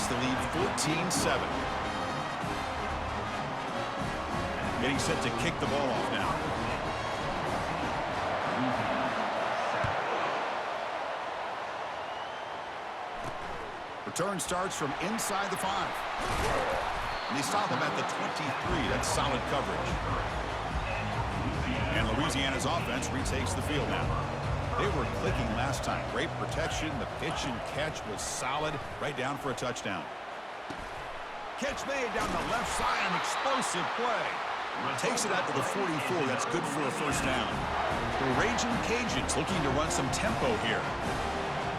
the lead 14-7. Getting set to kick the ball off now. Return starts from inside the 5. And they stop him at the 23. That's solid coverage. And Louisiana's offense retakes the field now. They were clicking last time. Great protection. The pitch and catch was solid. Right down for a touchdown. Catch made down the left side. An explosive play. Takes it out to the 44. That's good for a first down. The Raging Cajuns looking to run some tempo here.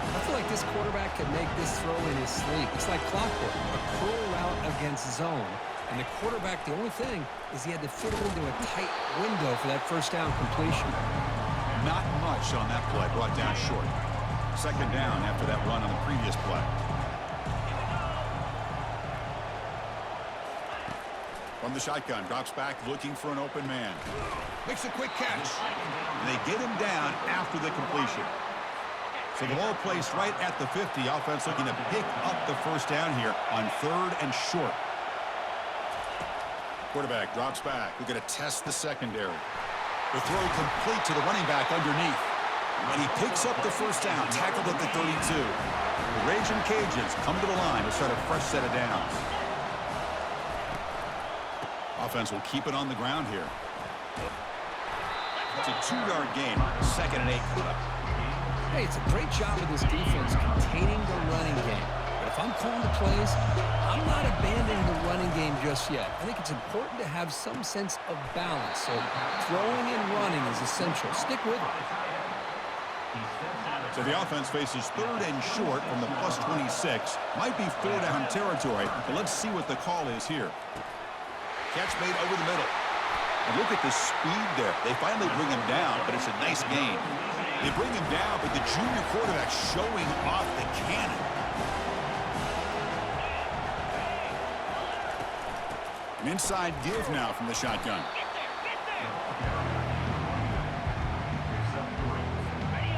I feel like this quarterback could make this throw in his sleep. It's like clockwork, a curl route against zone. And the quarterback, the only thing is he had to fit it into a tight window for that first down completion. Not much on that play, brought down short. Second down after that run on the previous play. From the shotgun, drops back looking for an open man. Makes a quick catch. And they get him down after the completion. So the ball placed right at the 50. Offense looking to pick up the first down here on 3rd and short. Quarterback drops back. We're going to test the secondary. The throw complete to the running back underneath. And he picks up the first down, tackled at the 32. The Raging Cajuns come to the line to start a fresh set of downs. Offense will keep it on the ground here. It's a 2-yard gain. 2nd and 8. Hey, it's a great job of this defense containing the running game. But if I'm calling the plays, I'm not abandoning the running game just yet. I think it's important to have some sense of balance. So throwing and running is essential. Stick with it. So the offense faces 3rd and short from the +26. Might be 4-down territory, but let's see what the call is here. Catch made over the middle. And look at the speed there. They finally bring him down, but it's a nice gain. They bring him down, but the junior quarterback showing off the cannon. An inside give now from the shotgun.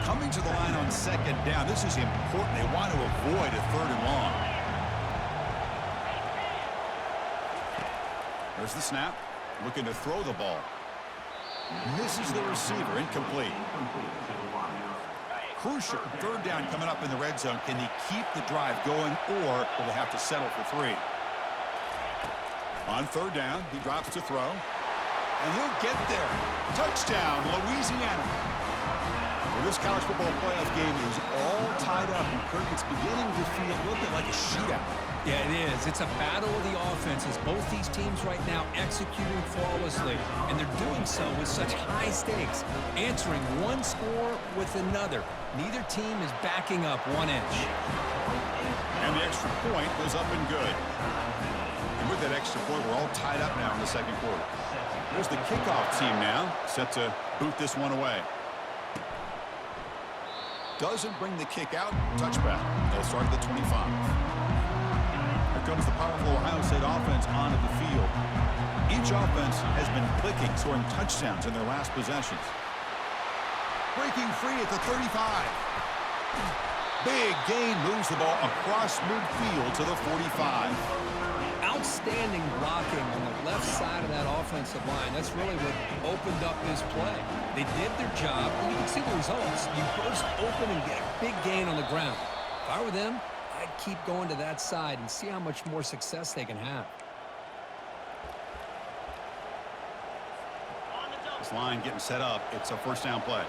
Coming to the line on 2nd down. This is important. They want to avoid a 3rd and long. There's the snap. Looking to throw the ball. Misses the receiver. Incomplete. Crucial. 3rd down coming up in the red zone. Can he keep the drive going, or will they have to settle for 3? On 3rd down, he drops to throw. And he'll get there. Touchdown, Louisiana. Well, this college football playoff game is all tied up. And Kirk, it's beginning to feel a little bit like a shootout. Yeah, it is. It's a battle of the offenses. Both these teams right now executing flawlessly, and they're doing so with such high stakes, answering one score with another. Neither team is backing up 1 inch. And the extra point goes up and good. And with that extra point, we're all tied up now in the 2nd quarter. There's the kickoff team now, set to boot this one away. Doesn't bring the kick out. Touchback. They'll start at the 25. Comes the powerful Ohio State offense onto the field. Each offense has been clicking, scoring touchdowns in their last possessions. Breaking free at the 35. Big gain, moves the ball across midfield to the 45. Outstanding blocking on the left side of that offensive line. That's really what opened up this play. They did their job, and you can see the results. You burst open and get a big gain on the ground. If I were them, I'd keep going to that side and see how much more success they can have. This line getting set up. It's a first down play.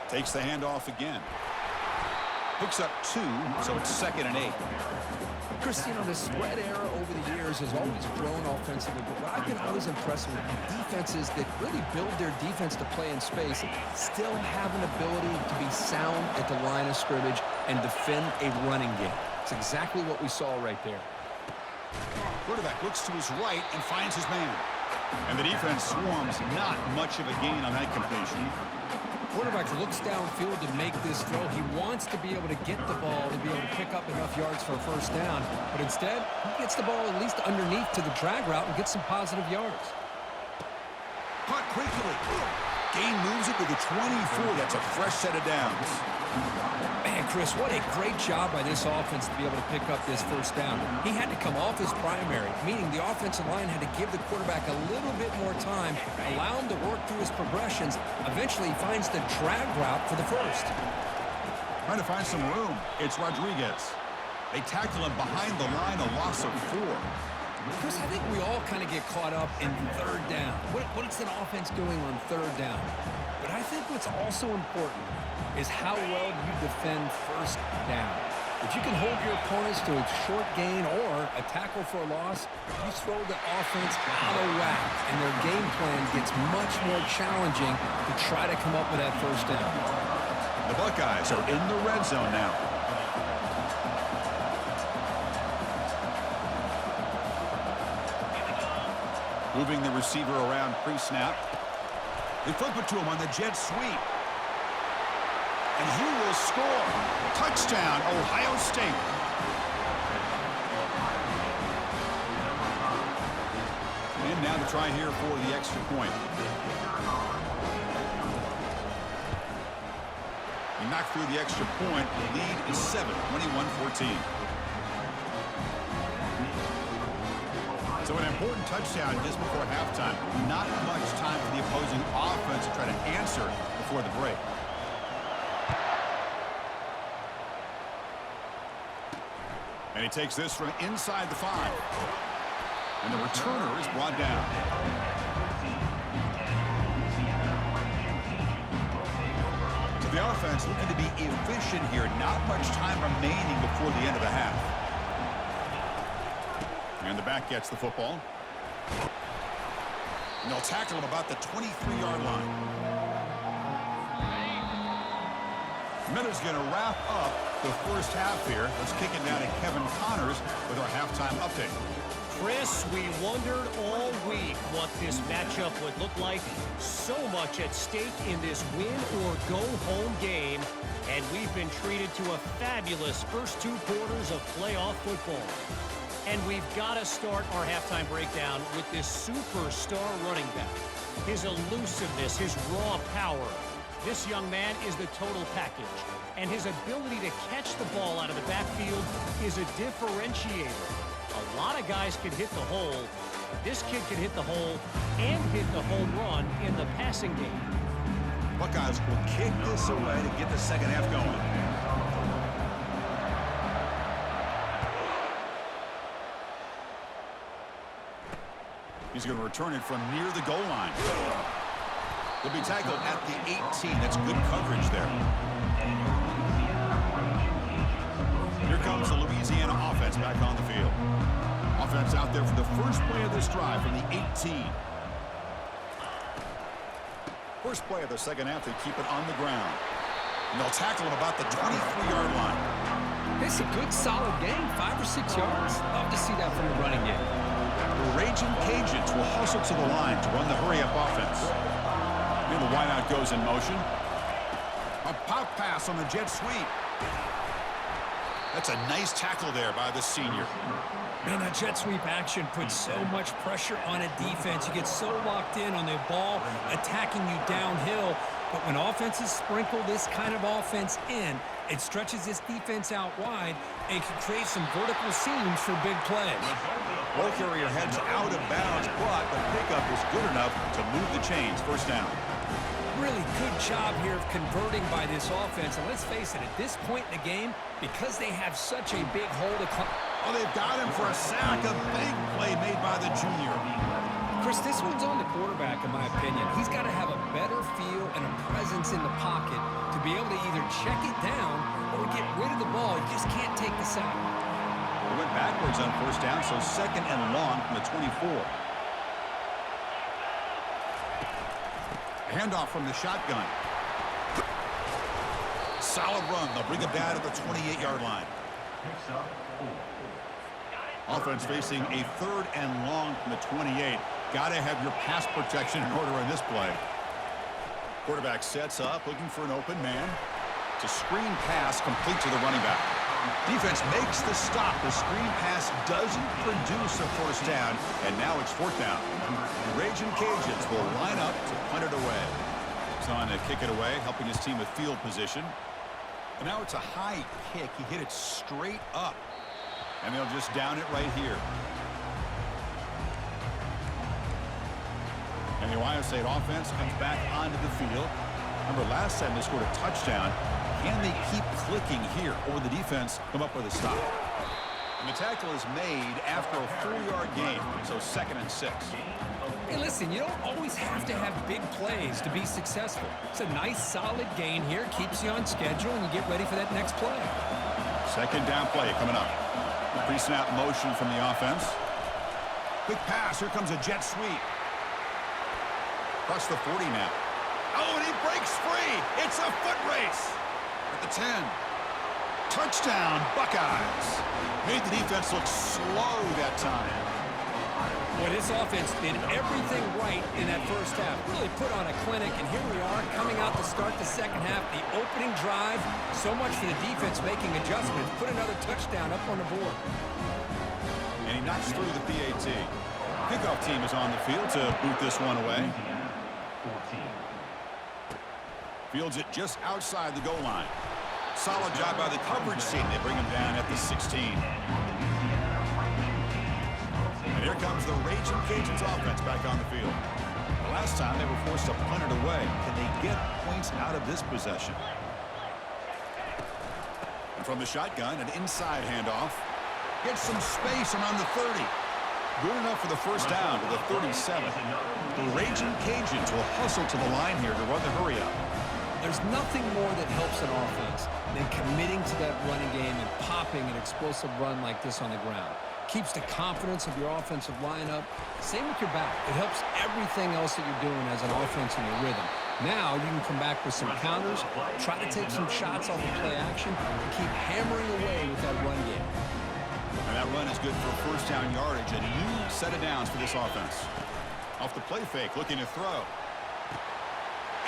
Takes the handoff again. Picks up 2, so it's 2nd and 8. Chris, you know, the spread era over the years has always grown offensively, but what I've been always impressed with defenses that really build their defense to play in space still have an ability to be sound at the line of scrimmage and defend a running game. It's exactly what we saw right there. Quarterback looks to his right and finds his man. And the defense swarms. Not much of a gain on that completion. Quarterback looks downfield to make this throw. He wants to be able to get the ball to be able to pick up enough yards for a first down. But instead, he gets the ball at least underneath to the drag route and gets some positive yards. Caught quickly. Gain moves it to the 24. That's a fresh set of downs. Man, Chris, what a great job by this offense to be able to pick up this first down. He had to come off his primary, meaning the offensive line had to give the quarterback a little bit more time, allow him to work through his progressions. Eventually, he finds the drag route for the first. Trying to find some room. It's Rodriguez. They tackle him behind the line, a loss of 4. Chris, I think we all kind of get caught up in third down. What is an offense doing on third down? But I think what's also important is how well you defend first down. If you can hold your opponents to a short gain or a tackle for a loss, you throw the offense out of whack, and their game plan gets much more challenging to try to come up with that first down. The Buckeyes are in the red zone now. Moving the receiver around pre-snap. They flip it to him on the jet sweep. And he will score. Touchdown, Ohio State. And now to try here for the extra point. He knocked through the extra point. The lead is 7, 21-14. So an important touchdown just before halftime. Not much time for the opposing offense to try to answer before the break. And he takes this from inside the 5. And the returner is brought down. So the offense looking to be efficient here. Not much time remaining before the end of the half. And the back gets the football. And they'll tackle him about the 23-yard line. Miller's going to wrap up the first half here. Let's kick it down to Kevin Connors with our halftime update. Chris, we wondered all week what this matchup would look like. So much at stake in this win-or-go-home game. And we've been treated to a fabulous first 2 quarters of playoff football. And we've got to start our halftime breakdown with this superstar running back. His elusiveness, his raw power. This young man is the total package. And his ability to catch the ball out of the backfield is a differentiator. A lot of guys can hit the hole. This kid can hit the hole and hit the home run in the passing game. Buckeyes will kick this away to get the second half going. He's going to return it from near the goal line. He'll be tackled at the 18. That's good coverage there. Here comes the Louisiana offense back on the field. Offense out there for the first play of this drive from the 18. First play of the second half, they keep it on the ground. And they'll tackle him about the 23-yard line. It's a good, solid game, 5 or 6 yards. Love to see that from the running game. The Raging Cajuns will hustle to the line to run the hurry-up offense. And the wideout goes in motion. A pop pass on the jet sweep. That's a nice tackle there by the senior. Man, that jet sweep action puts so much pressure on a defense. You get so locked in on the ball attacking you downhill. But when offenses sprinkle this kind of offense in, it stretches this defense out wide and can create some vertical seams for big plays. Ball carrier heads out of bounds, but the pickup is good enough to move the chains. First down. Really good job here of converting by this offense. And let's face it, at this point in the game, because they have such a big hole to come. Oh, they've got him for a sack. A big play made by the junior. Chris, this one's on the quarterback, in my opinion. He's got to have a better feel and a presence in the pocket to be able to either check it down or get rid of the ball. He just can't take the sack. He went backwards on first down, so second and long from the 24. Handoff from the shotgun. Solid run. They'll bring it down to the 28-yard line. Offense facing a third and long from the 28. Got to have your pass protection in order in this play. Quarterback sets up, looking for an open man. It's a screen pass complete to the running back. Defense makes the stop. The screen pass doesn't produce a first down, and now it's fourth down. The Raging Cajuns will line up to punt it away. He's on to kick it away, helping his team with field position. And now it's a high kick. He hit it straight up. And they'll just down it right here. And the Ohio State offense comes back onto the field. Remember, last time they scored a touchdown. Can they keep clicking here? Or will the defense come up with a stop? And the tackle is made after a 4-yard gain. So 2nd and 6. Hey, listen, you don't always have to have big plays to be successful. It's a nice, solid gain here. Keeps you on schedule, and you get ready for that next play. 2nd down play coming up. Pre-snap motion from the offense. Quick pass. Here comes a jet sweep. Across the 40 now. Oh, and he breaks free. It's a foot race. At the 10. Touchdown, Buckeyes. Made the defense look slow that time. Well, this offense did everything right in that first half. Really put on a clinic, and here we are coming out to start the second half. The opening drive, so much for the defense making adjustments. Put another touchdown up on the board. And he knocks through the PAT. Kickoff team is on the field to boot this one away. Fields it just outside the goal line. Solid job by the coverage team. They bring him down at the 16. And here comes the Raging Cajuns offense back on the field. The last time they were forced to punt it away. Can they get points out of this possession? And from the shotgun, an inside handoff. Gets some space around the 30. Good enough for the first down to the 37. The Raging Cajuns will hustle to the line here to run the hurry up. There's nothing more that helps an offense than committing to that running game and popping an explosive run like this on the ground. Keeps the confidence of your offensive lineup. Same with your back. It helps everything else that you're doing as an offense in your rhythm. Now you can come back with some counters, try to take some shots off of play action, and keep hammering away with that run game. And that run is good for first down yardage. A new set of downs for this offense. Off the play fake, looking to throw.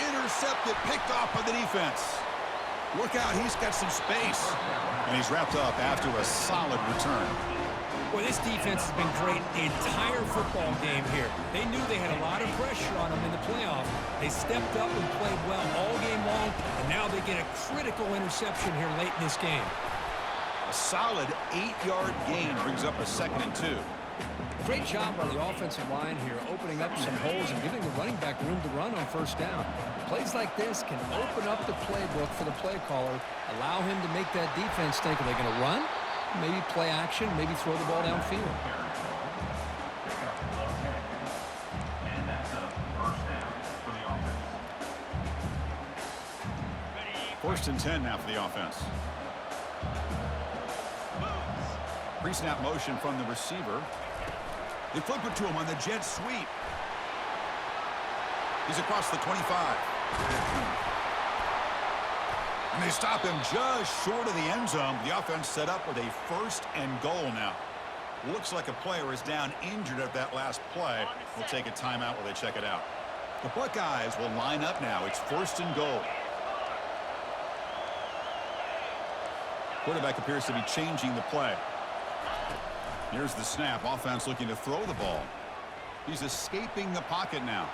Intercepted, picked off by the defense. Look out, he's got some space. And he's wrapped up after a solid return. Well, this defense has been great the entire football game here. They knew they had a lot of pressure on them in the playoff. They stepped up and played well all game long, and now they get a critical interception here late in this game. A solid 8-yard gain brings up a 2nd and 2. Great job by the offensive line here, opening up some holes and giving the running back room to run on first down. Plays like this can open up the playbook for the play caller, allow him to make that defense think, are they going to run? Maybe play action, maybe throw the ball downfield. First and 10 now for the offense. Pre-snap motion from the receiver. They flip it to him on the jet sweep. He's across the 25. And they stop him just short of the end zone. The offense set up with a 1st and goal now. Looks like a player is down injured at that last play. We'll take a timeout while they check it out. The Buckeyes will line up now. It's 1st and goal. Quarterback appears to be changing the play. Here's the snap. Offense looking to throw the ball. He's escaping the pocket now.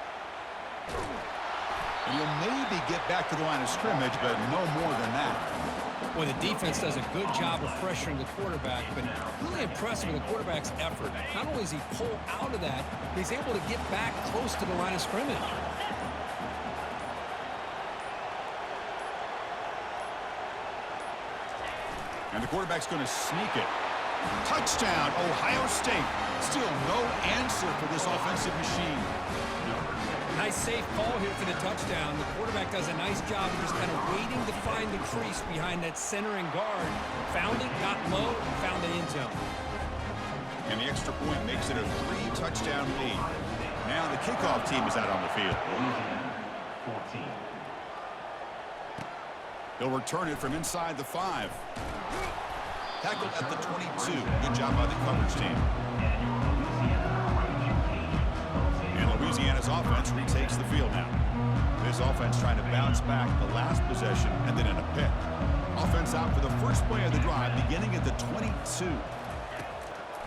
And he'll maybe get back to the line of scrimmage, but no more than that. Well, the defense does a good job of pressuring the quarterback, but really impressive with the quarterback's effort. Not only does he pull out of that, but he's able to get back close to the line of scrimmage. And the quarterback's going to sneak it. Touchdown, Ohio State. Still no answer for this offensive machine. Nice safe call here for the touchdown. The quarterback does a nice job of just kind of waiting to find the crease behind that center and guard. Found it, got low, found the end zone. And the extra point makes it a 3-touchdown lead. Now the kickoff team is out on the field. 14. They'll return it from inside the 5. Tackled at the 22. Good job by the coverage team. And Louisiana's offense retakes the field now. This offense trying to bounce back the last possession and then in a pick. Offense out for the first play of the drive beginning at the 22.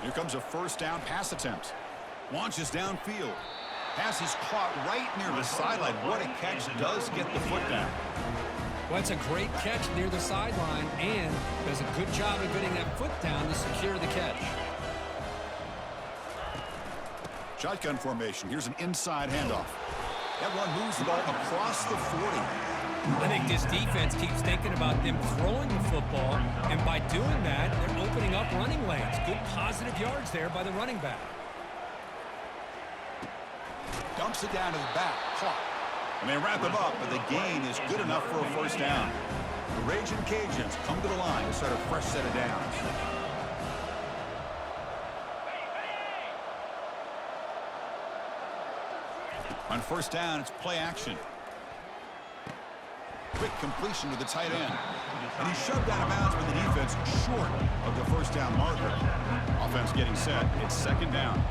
Here comes a first down pass attempt. Launches downfield. Pass is caught right near the sideline. What a catch. Does get the foot down. Well, that's a great catch near the sideline and does a good job of getting that foot down to secure the catch. Shotgun formation. Here's an inside handoff. That one moves the ball across the 40. I think this defense keeps thinking about them throwing the football, and by doing that, they're opening up running lanes. Good positive yards there by the running back. Dumps it down to the back. Clock. And they wrap him up, but the gain is good enough for a first down. The Raging Cajuns come to the line to start a fresh set of downs. On first down, it's play action. Quick completion to the tight end. And he's shoved out of bounds with the defense short of the first down marker. Offense getting set. It's second down.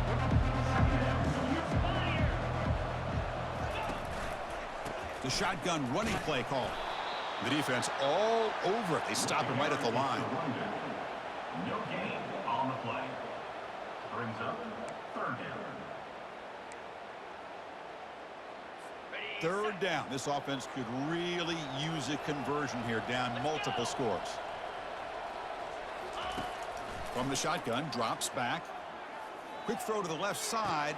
The shotgun running play call. The defense all over it. They stop him right at the line. No gain on the play. Brings up third down. Third down. This offense could really use a conversion here, down multiple scores. From the shotgun, drops back. Quick throw to the left side.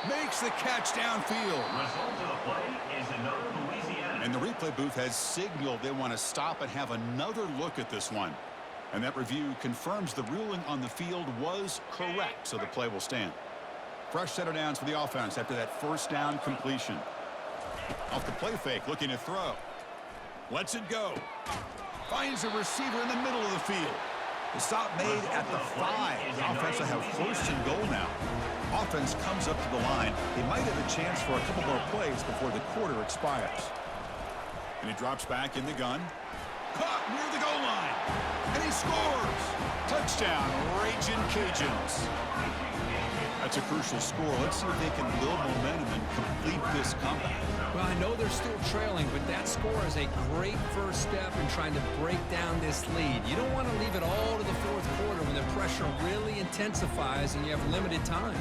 Makes the catch downfield. Result of the play is another Louisiana. And the replay booth has signaled they want to stop and have another look at this one. And that review confirms the ruling on the field was correct, so the play will stand. Fresh set of downs for the offense after that first down completion. Off the play fake, looking to throw. Lets it go. Finds a receiver in the middle of the field. The stop made at the 5. The offense will have first and goal now. Offense comes up to the line. They might have a chance for a couple more plays before the quarter expires. And he drops back in the gun. Caught near the goal line. And he scores. Touchdown, Raging Cajuns. That's a crucial score. Let's see if they can build momentum and complete this comeback. Well, I know they're still trailing, but that score is a great first step in trying to break down this lead. You don't want to leave it all to the fourth quarter when the pressure really intensifies and you have limited time.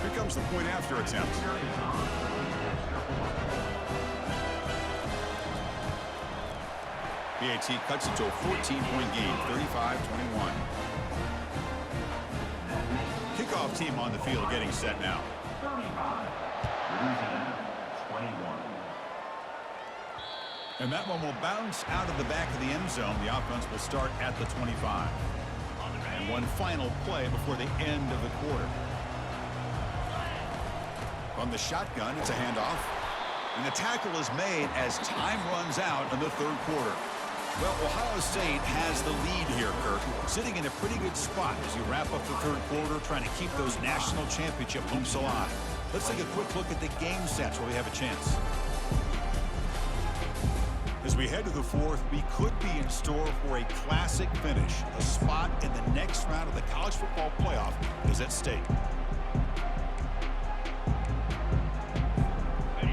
Here comes the point after attempt. PAT cuts it to a 14-point game, 35-21. Kickoff team on the field getting set now. 35. Louisiana, 21. And that one will bounce out of the back of the end zone. The offense will start at the 25. And one final play before the end of the quarter. From the shotgun, it's a handoff. And the tackle is made as time runs out in the third quarter. Well, Ohio State has the lead here, Kirk, sitting in a pretty good spot as you wrap up the third quarter, trying to keep those national championship hopes alive. Let's take a quick look at the game sets where we have a chance. As we head to the fourth, we could be in store for a classic finish. A spot in the next round of the college football playoff is at stake.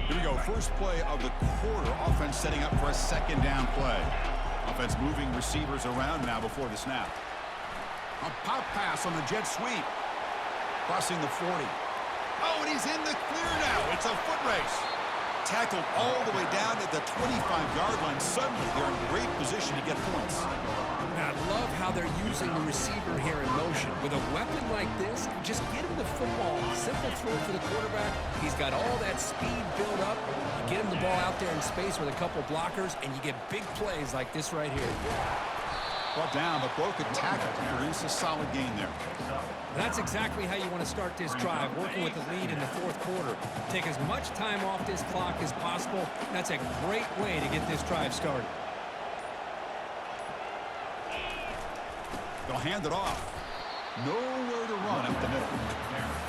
Here we go, first play of the quarter. Offense setting up for a second down play. Offense moving receivers around now before the snap. A pop pass on the jet sweep. Crossing the 40. Oh, and he's in the clear now. It's a foot race. Tackled all the way down at the 25-yard line. Suddenly, they're in great position to get points. I love how they're using the receiver here in motion. With a weapon like this, just get him the football. Simple throw for the quarterback. He's got all that speed built up. You get him the ball out there in space with a couple blockers, and you get big plays like this right here. Brought down, but broken tackle to produce a solid gain there. That's exactly how you want to start this drive, working with the lead in the fourth quarter. Take as much time off this clock as possible. That's a great way to get this drive started. They'll hand it off. Nowhere to run up the middle.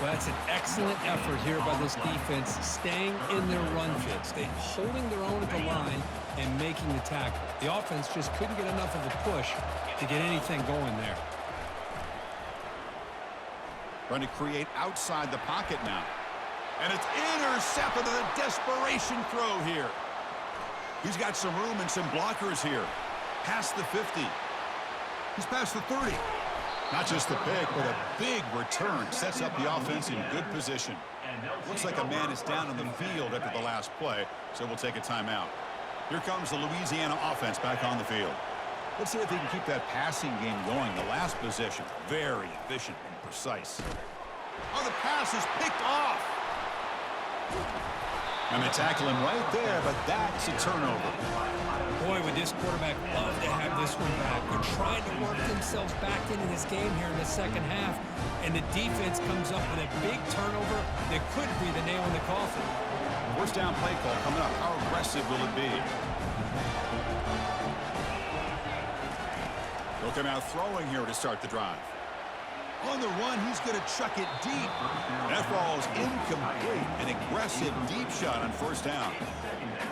Well, that's an excellent effort here by this defense, staying in their run fits. They holding their own at the line and making the tackle. The offense just couldn't get enough of a push to get anything going there. Trying to create outside the pocket now. And it's intercepted with a desperation throw here. He's got some room and some blockers here. Past the 50. He's past the 30. Not just the pick, but a big return. Sets up the offense in good position. Looks like a man is down on the field after the last play, so we'll take a timeout. Here comes the Louisiana offense back on the field. Let's see if they can keep that passing game going. The last possession, very efficient and precise. Oh, the pass is picked off. And they tackle him right there, but that's a turnover. Boy, would this quarterback love to have this one back. They're trying to work themselves back into this game here in the second half, and the defense comes up with a big turnover that could be the nail in the coffin. First down play call coming up. How aggressive will it be? They'll come out throwing here to start the drive. On the run, he's going to chuck it deep. That ball is incomplete. An aggressive deep shot on first down.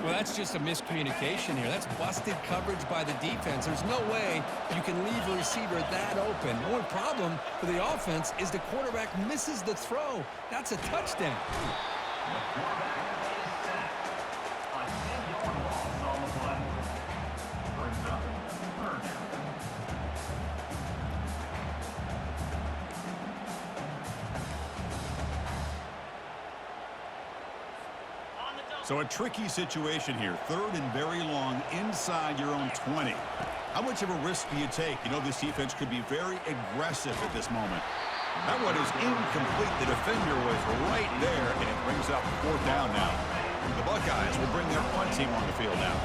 Well, that's just a miscommunication here. That's busted coverage by the defense. There's no way you can leave a receiver that open. The only problem for the offense is the quarterback misses the throw. That's a touchdown. So a tricky situation here. Third and very long inside your own 20. How much of a risk do you take? You know, this defense could be very aggressive at this moment. That one is incomplete. The defender was right there, and it brings up fourth down now. The Buckeyes will bring their punt team on the field now.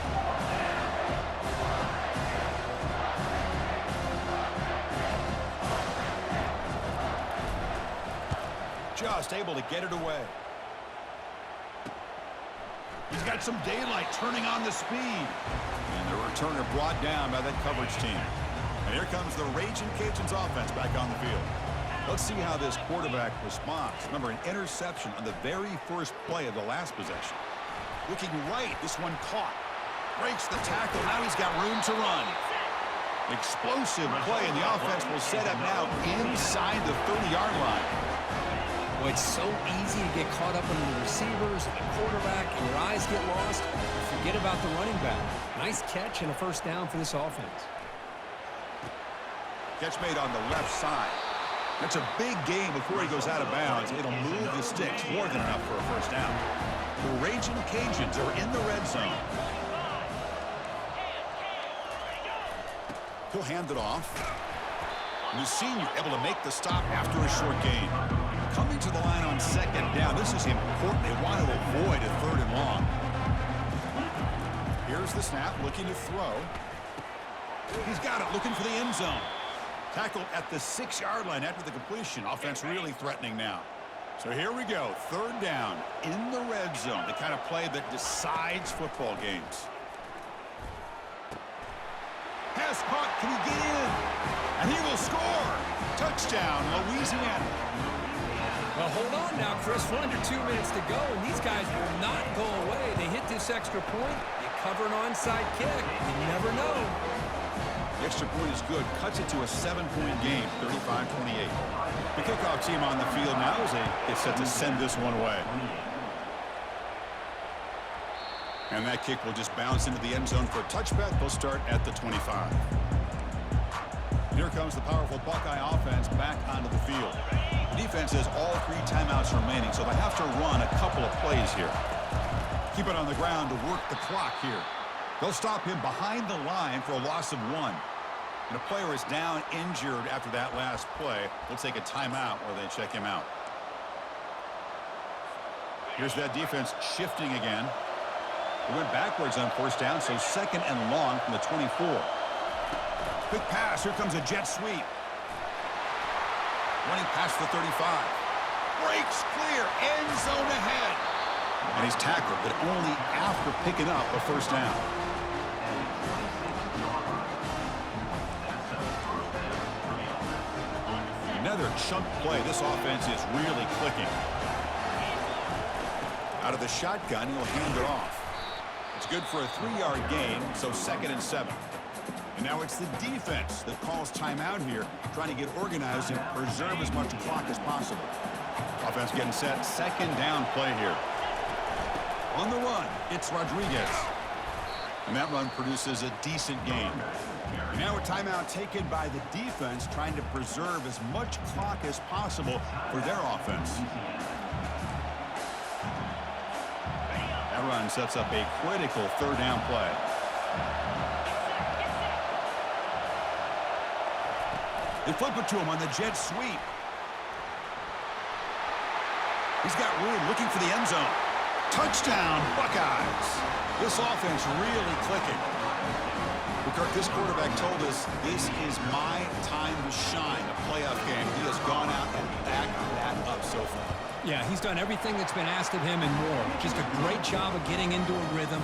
Just able to get it away. He's got some daylight turning on the speed. And the returner brought down by that coverage team. And here comes the Raging Cajuns offense back on the field. Let's see how this quarterback responds. Remember, an interception on the very first play of the last possession. Looking right, this one caught. Breaks the tackle, now he's got room to run. Explosive play, and the offense will set up now inside the 30-yard line. Well, it's so easy to get caught up in the receivers and the quarterback, and your eyes get lost. You forget about the running back. Nice catch and a first down for this offense. Catch made on the left side. That's a big gain before he goes out of bounds. It'll move the sticks more than enough for a first down. The Raging Cajuns are in the red zone. He'll hand it off. And the senior able to make the stop after a short gain. Coming to the line on second down. This is important. They want to avoid a third and long. Here's the snap, looking to throw. He's got it, looking for the end zone. Tackled at the 6-yard line after the completion. Offense really threatening now. So here we go. Third down in the red zone. The kind of play that decides football games. Pass caught. Can he get in? And he will score. Touchdown, Louisiana. Well, hold on now, Chris. We're under 2 minutes to go, and these guys will not go away. They hit this extra point. You cover an onside kick. You never know. The extra point is good. Cuts it to a 7-point game, 35-28. The kickoff team on the field now as they get set to send this one away. And that kick will just bounce into the end zone for a touchback. They'll start at the 25. Here comes the powerful Buckeye offense back onto the field. The defense has all 3 timeouts remaining, so they have to run a couple of plays here. Keep it on the ground to work the clock here. They'll stop him behind the line for a loss of 1. And a player is down injured after that last play. They'll take a timeout or they check him out. Here's that defense shifting again. They went backwards on first down, so second and long from the 24. Quick pass. Here comes a jet sweep. Running past the 35. Breaks clear. End zone ahead. And he's tackled, but only after picking up a first down. Another chunk play. This offense is really clicking. Out of the shotgun, he'll hand it off. It's good for a 3-yard gain, so second and 7. And now it's the defense that calls timeout here, trying to get organized and preserve as much clock as possible. Offense getting set. Second down play here. On the run, it's Rodriguez. And that run produces a decent gain. And now a timeout taken by the defense, trying to preserve as much clock as possible for their offense. That run sets up a critical third down play. They flip it to him on the jet sweep. He's got room looking for the end zone. Touchdown, Buckeyes. This offense really clicking. Well, Kirk, this quarterback told us this is my time to shine, a playoff game. He has gone out and backed that up so far. Yeah, he's done everything that's been asked of him and more. Just a great job of getting into a rhythm.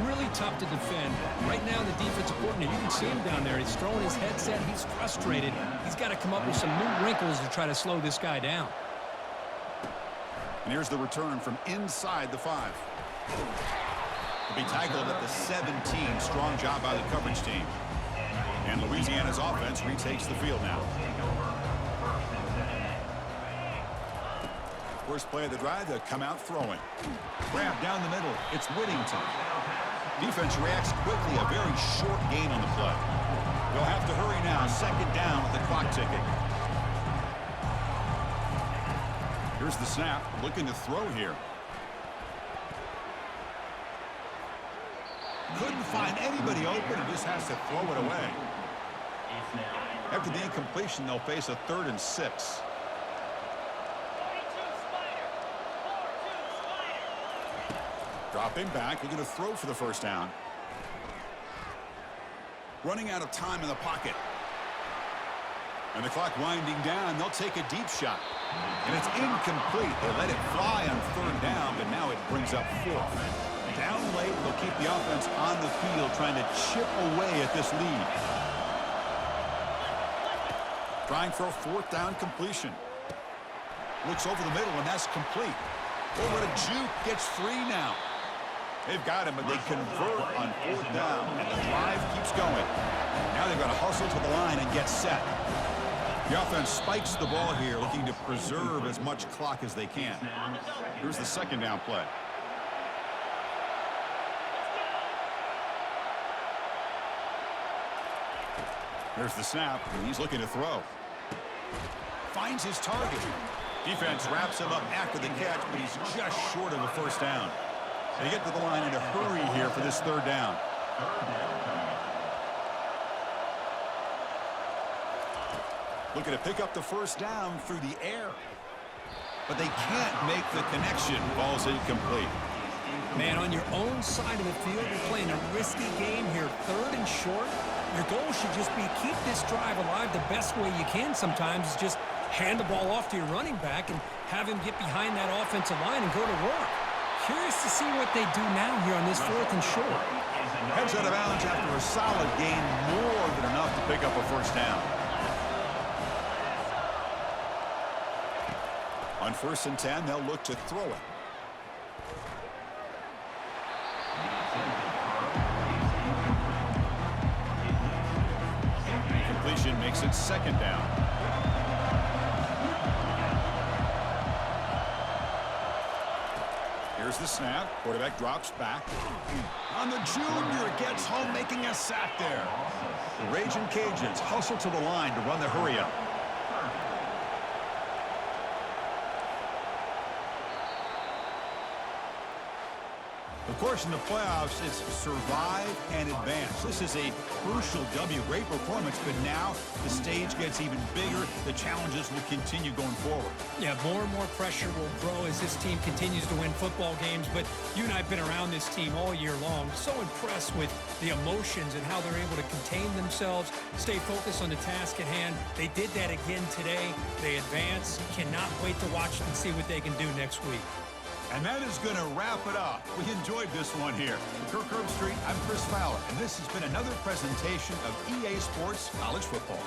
Really tough to defend. Right now, the defensive coordinator, you can see him down there. He's throwing his headset. He's frustrated. He's got to come up with some new wrinkles to try to slow this guy down. And here's the return from inside the 5. To be tackled at the 17. Strong job by the coverage team. And Louisiana's offense retakes the field now. First play of the drive, they'll come out throwing. Grab down the middle. It's Whittington. Defense reacts quickly. A very short gain on the play. They'll have to hurry now. Second down with the clock ticking. Here's the snap. Looking to throw here. Couldn't find anybody open and just has to throw it away. After the incompletion, they'll face a 3rd and 6. Dropping back, looking to throw for the first down. Running out of time in the pocket. And the clock winding down, they'll take a deep shot. And it's incomplete. They let it fly on 3rd down, but now it brings up 4th. Down late, they'll keep the offense on the field, trying to chip away at this lead. Trying for a 4th down completion. Looks over the middle, and that's complete. Oh, what a juke. Gets 3 now. They've got him, but they convert on 4th down, and the drive keeps going. Now they've got to hustle to the line and get set. The offense spikes the ball here, looking to preserve as much clock as they can. Here's the second down play. Here's the snap, and he's looking to throw. Finds his target. Defense wraps him up after the catch, but he's just short of a first down. They get to the line in a hurry here for this 3rd down. Looking to pick up the first down through the air. But they can't make the connection. Ball's incomplete. Man, on your own side of the field, you're playing a risky game here. 3rd and short. Your goal should just be keep this drive alive the best way you can sometimes is just hand the ball off to your running back and have him get behind that offensive line and go to work. Curious to see what they do now here on this 4th and short. Heads out of bounds after a solid gain, more than enough to pick up a first down. On 1st and 10, they'll look to throw it. Completion makes it 2nd down. Here's the snap. Quarterback drops back. On the junior, gets home, making a sack there. The Raging Cajuns hustle to the line to run the hurry up. Of course, in the playoffs, it's survive and advance. This is a crucial W. Great performance, but now the stage gets even bigger. The challenges will continue going forward. Yeah, more and more pressure will grow as this team continues to win football games, but you and I have been around this team all year long. So impressed with the emotions and how they're able to contain themselves, stay focused on the task at hand. They did that again today. They advance. Cannot wait to watch and see what they can do next week. And that is going to wrap it up. We enjoyed this one here. For Kirk Herbstreit, I'm Chris Fowler, and this has been another presentation of EA Sports College Football.